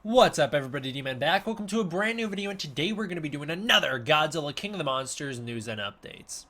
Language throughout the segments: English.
What's up everybody, D-Man back. Welcome to a brand new video, and today we're going to be doing another Godzilla King of the Monsters news and updates.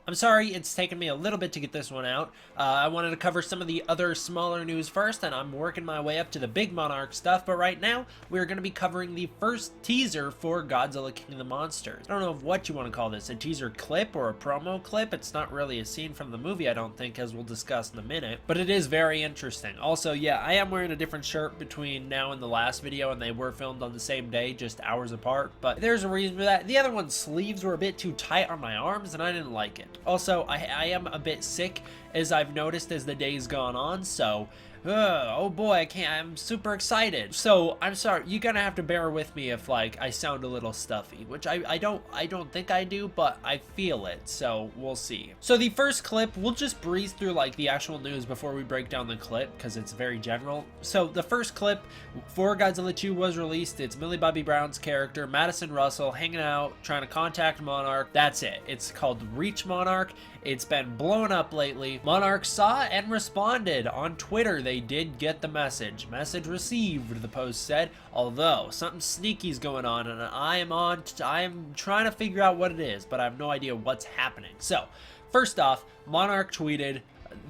I'm sorry, it's taken me a little bit to get this one out. I wanted to cover some of the other smaller news first, and I'm working my way up to the big Monarch stuff, but right now, we're going to be covering the first teaser for Godzilla King of the Monsters. I don't know what you want to call this, a teaser clip or a promo clip. It's not really a scene from the movie, I don't think, as we'll discuss in a minute, but it is very interesting. Also, yeah, I am wearing a different shirt between now and the last video, and they were filmed on the same day, just hours apart, but there's a reason for that. The other one's sleeves were a bit too tight on my arms, and I didn't like it. Also, I am a bit sick, as I've noticed as the day's gone on, so oh boy, I'm super excited. So I'm sorry, you're gonna have to bear with me if like I sound a little stuffy, which I don't think I do, but I feel it, so we'll see. So the first clip, we'll just breeze through like the actual news before we break down the clip because it's very general. So the first clip for Godzilla 2 was released. It's Millie Bobby Brown's character, Madison Russell, hanging out, trying to contact Monarch. That's it. It's called Reach Monarch. It's been blown up lately. Monarch saw and responded on Twitter. They did get the message. Message received, the post said, although something sneaky's going on, and I am trying to figure out what it is, but I have no idea what's happening. So, first off, Monarch tweeted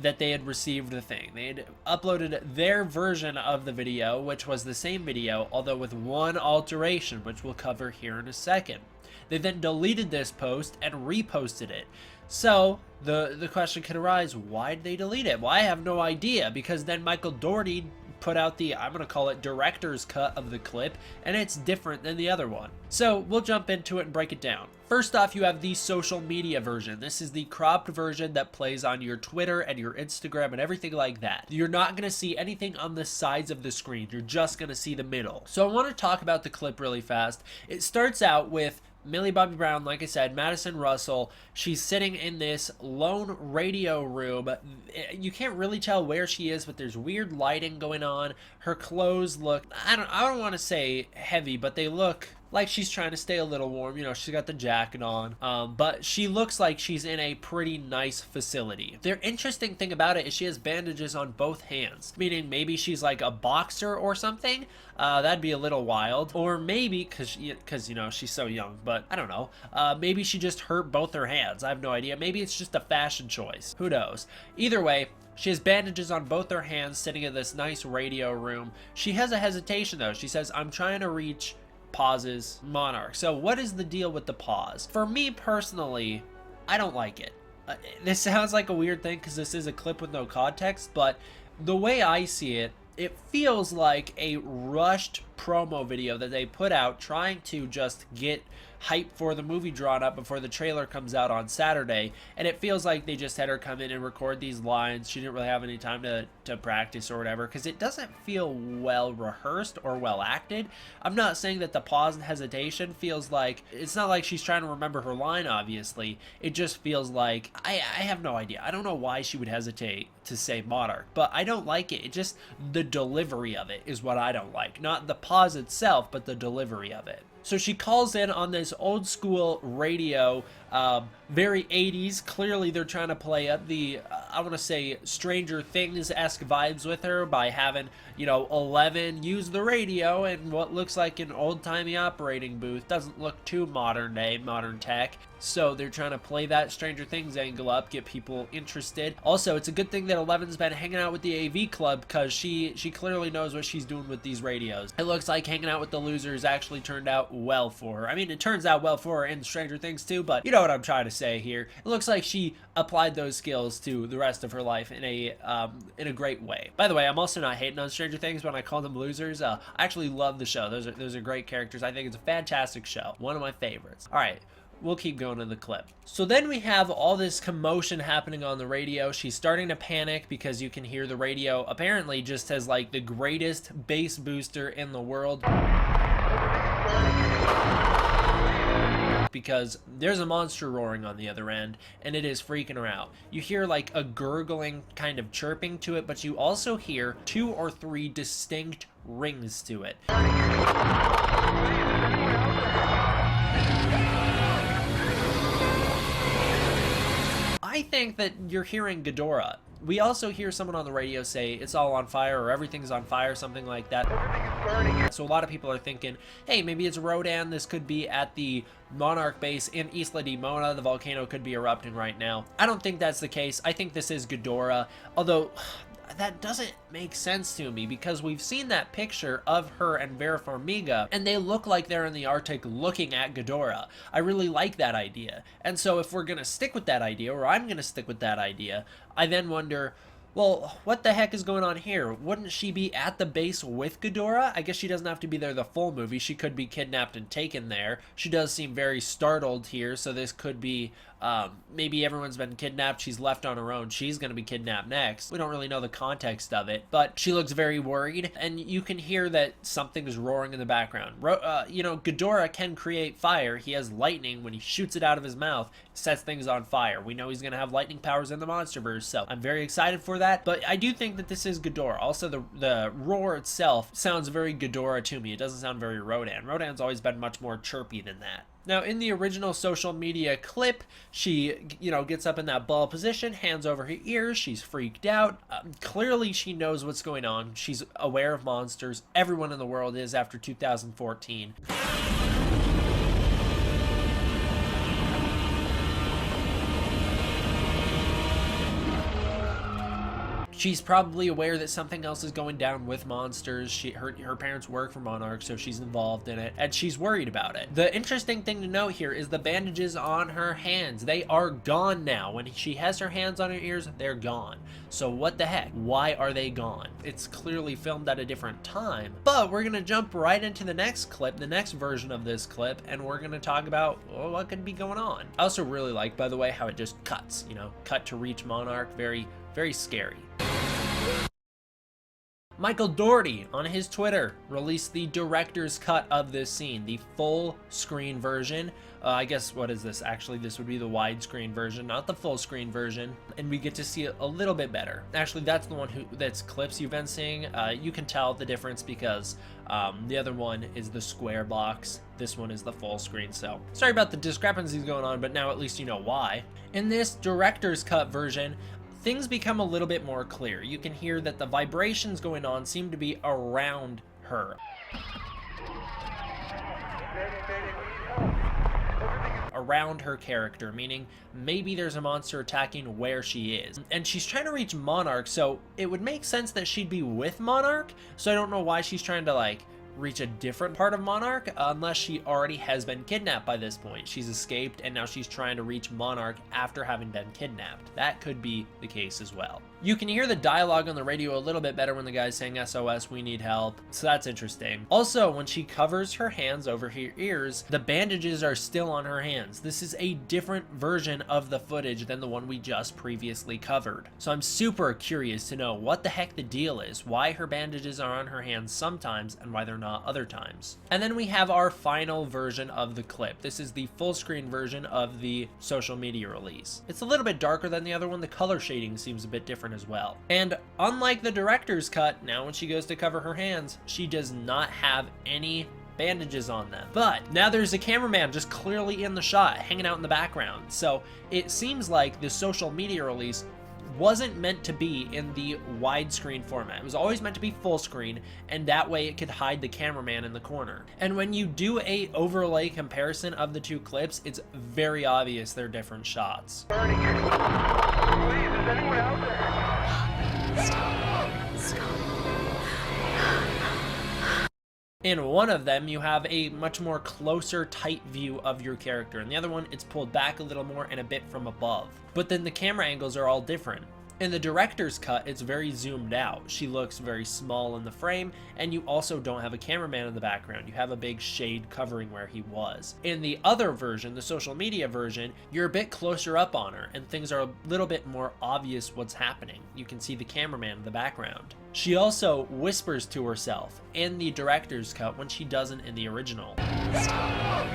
that they had received the thing. They had uploaded their version of the video, which was the same video, although with one alteration, which we'll cover here in a second. They then deleted this post and reposted it. So, the question could arise, why did they delete it? Well, I have no idea, because then Michael Dougherty put out the, I'm going to call it director's cut of the clip, and it's different than the other one. So, we'll jump into it and break it down. First off, you have the social media version. This is the cropped version that plays on your Twitter and your Instagram and everything like that. You're not going to see anything on the sides of the screen. You're just going to see the middle. So, I want to talk about the clip really fast. It starts out with Millie Bobby Brown, like I said, Madison Russell. She's sitting in this lone radio room. You can't really tell where she is, but there's weird lighting going on. Her clothes look, I don't want to say heavy, but they look like she's trying to stay a little warm. You know, she's got the jacket on, but she looks like she's in a pretty nice facility. The interesting thing about it is she has bandages on both hands, meaning maybe she's like a boxer or something. That'd be a little wild. Or maybe, because you know, she's so young, but I don't know. Maybe she just hurt both her hands. I have no idea. Maybe it's just a fashion choice. Who knows? Either way, she has bandages on both her hands, sitting in this nice radio room. She has a hesitation though. She says, I'm trying to reach, pauses, Monarch. So what is the deal with the pause? For me personally, I don't like it. This sounds like a weird thing because this is a clip with no context, but the way I see it, it feels like a rushed promo video that they put out trying to just get hype for the movie drawn up before the trailer comes out on Saturday, and it feels like they just had her come in and record these lines. She didn't really have any time to practice or whatever, because it doesn't feel well rehearsed or well acted. I'm not saying that the pause and hesitation feels like, it's not like she's trying to remember her line, obviously. It just feels like, I have no idea. I don't know why she would hesitate to say Monarch, but I don't like it. It just, the delivery of it is what I don't like. Not the pause itself, but the delivery of it. So she calls in on this old school radio, very 80s. Clearly they're trying to play up the, I want to say, Stranger Things-esque vibes with her by having, you know, 11 use the radio in what looks like an old-timey operating booth. Doesn't look too modern day, modern tech. So they're trying to play that Stranger Things angle up, get people interested. Also, it's a good thing that 11's been hanging out with the AV Club, because she clearly knows what she's doing with these radios. It looks like hanging out with the losers actually turned out well for her. I mean, it turns out well for her in Stranger Things too, but you know what I'm trying to say here. It looks like she applied those skills to the rest of her life in a great way. By the way, I'm also not hating on Stranger Things when I call them losers. I actually love the show. Those are great characters. I think it's a fantastic show. One of my favorites. All right. We'll keep going in the clip. So then we have all this commotion happening on the radio. She's starting to panic because you can hear the radio apparently just has like the greatest bass booster in the world. because there's a monster roaring on the other end and it is freaking her out. You hear like a gurgling kind of chirping to it, but you also hear 2 or 3 distinct rings to it. I think that you're hearing Ghidorah. We also hear someone on the radio say it's all on fire or everything's on fire, something like that. So a lot of people are thinking, hey, maybe it's Rodan. This could be at the Monarch base in Isla de Mona. The volcano could be erupting right now. I don't think that's the case. I think this is Ghidorah, although that doesn't make sense to me because we've seen that picture of her and Vera Farmiga and they look like they're in the Arctic looking at Ghidorah. I really like that idea. And so if we're gonna stick with that idea, or I'm gonna stick with that idea, I then wonder, well, what the heck is going on here? Wouldn't she be at the base with Ghidorah? I guess she doesn't have to be there the full movie. She could be kidnapped and taken there. She does seem very startled here, so this could be maybe everyone's been kidnapped. She's left on her own. She's going to be kidnapped next. We don't really know the context of it, but she looks very worried, and you can hear that something is roaring in the background. You know, Ghidorah can create fire. He has lightning. When he shoots it out of his mouth, sets things on fire. We know he's going to have lightning powers in the Monsterverse, so I'm very excited for that, but I do think that this is Ghidorah. Also, the roar itself sounds very Ghidorah to me. It doesn't sound very Rodan. Rodan's always been much more chirpy than that. Now, in the original social media clip, she, you know, gets up in that ball position, hands over her ears, she's freaked out. Clearly, she knows what's going on. She's aware of monsters. Everyone in the world is after 2014. She's probably aware that something else is going down with monsters. Her parents work for Monarch, so she's involved in it, and she's worried about it. The interesting thing to note here is the bandages on her hands. They are gone now. When she has her hands on her ears, they're gone. So what the heck? Why are they gone? It's clearly filmed at a different time, but we're gonna jump right into the next clip, the next version of this clip, and we're gonna talk about what could be going on. I also really like, by the way, how it just cuts, you know, cut to reach Monarch. Very, very scary. Michael Dougherty on his Twitter released the director's cut of this scene, the full screen version. I guess, what is this? Actually, this would be the widescreen version, not the full screen version, and we get to see it a little bit better. Actually, that's the one that's clips you've been seeing. You can tell the difference because the other one is the square box. This one is the full screen, so sorry about the discrepancies going on, but now at least you know why. In this director's cut version, things become a little bit more clear. You can hear that the vibrations going on seem to be around her. Around her character, meaning maybe there's a monster attacking where she is. And she's trying to reach Monarch, so it would make sense that she'd be with Monarch, so I don't know why she's trying to, like, reach a different part of Monarch unless she already has been kidnapped by this point. She's escaped and now she's trying to reach Monarch after having been kidnapped. That could be the case as well. You can hear the dialogue on the radio a little bit better when the guy's saying SOS, we need help. So that's interesting. Also, when she covers her hands over her ears, the bandages are still on her hands. This is a different version of the footage than the one we just previously covered. So I'm super curious to know what the heck the deal is, why her bandages are on her hands sometimes and why they're not other times. And then we have our final version of the clip. This is the full screen version of the social media release. It's a little bit darker than the other one. The color shading seems a bit different as well. And unlike the director's cut, now when she goes to cover her hands, she does not have any bandages on them. But now there's a cameraman just clearly in the shot, hanging out in the background. So it seems like the social media release wasn't meant to be in the widescreen format. It was always meant to be full screen, and that way it could hide the cameraman in the corner. And when you do a overlay comparison of the two clips, it's very obvious they're different shots. Please, is anyone out there? Stop. In one of them, you have a much more closer, tight view of your character. In the other one, it's pulled back a little more and a bit from above. But then the camera angles are all different. In the director's cut, it's very zoomed out. She looks very small in the frame, and you also don't have a cameraman in the background. You have a big shade covering where he was. In the other version, the social media version, you're a bit closer up on her, and things are a little bit more obvious what's happening. You can see the cameraman in the background. She also whispers to herself in the director's cut when she doesn't in the original. Stop.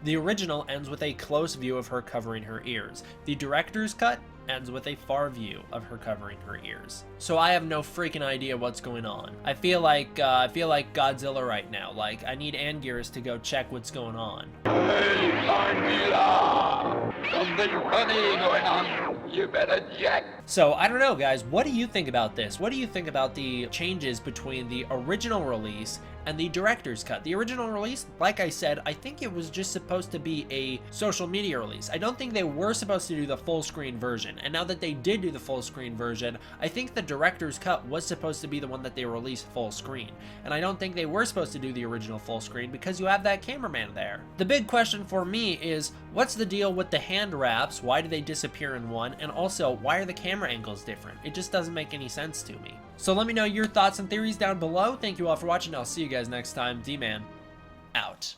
The original ends with a close view of her covering her ears. The director's cut ends with a far view of her covering her ears. So I have no freaking idea what's going on. I feel like Godzilla right now. Like, I need Anguirus to go check what's going on. Hey, Godzilla! Something funny going on. You better check. So, I don't know, guys. What do you think about this? What do you think about the changes between the original release and the director's cut? The original release, like I said, I think it was just supposed to be a social media release. I don't think they were supposed to do the full screen version. And now that they did do the full screen version, I think the director's cut was supposed to be the one that they released full screen. And I don't think they were supposed to do the original full screen because you have that cameraman there. The big question for me is, what's the deal with the hand wraps? Why do they disappear in one? And also, why are the camera angles different? It just doesn't make any sense to me. So let me know your thoughts and theories down below. Thank you all for watching. I'll see you guys next time. D-Man, out.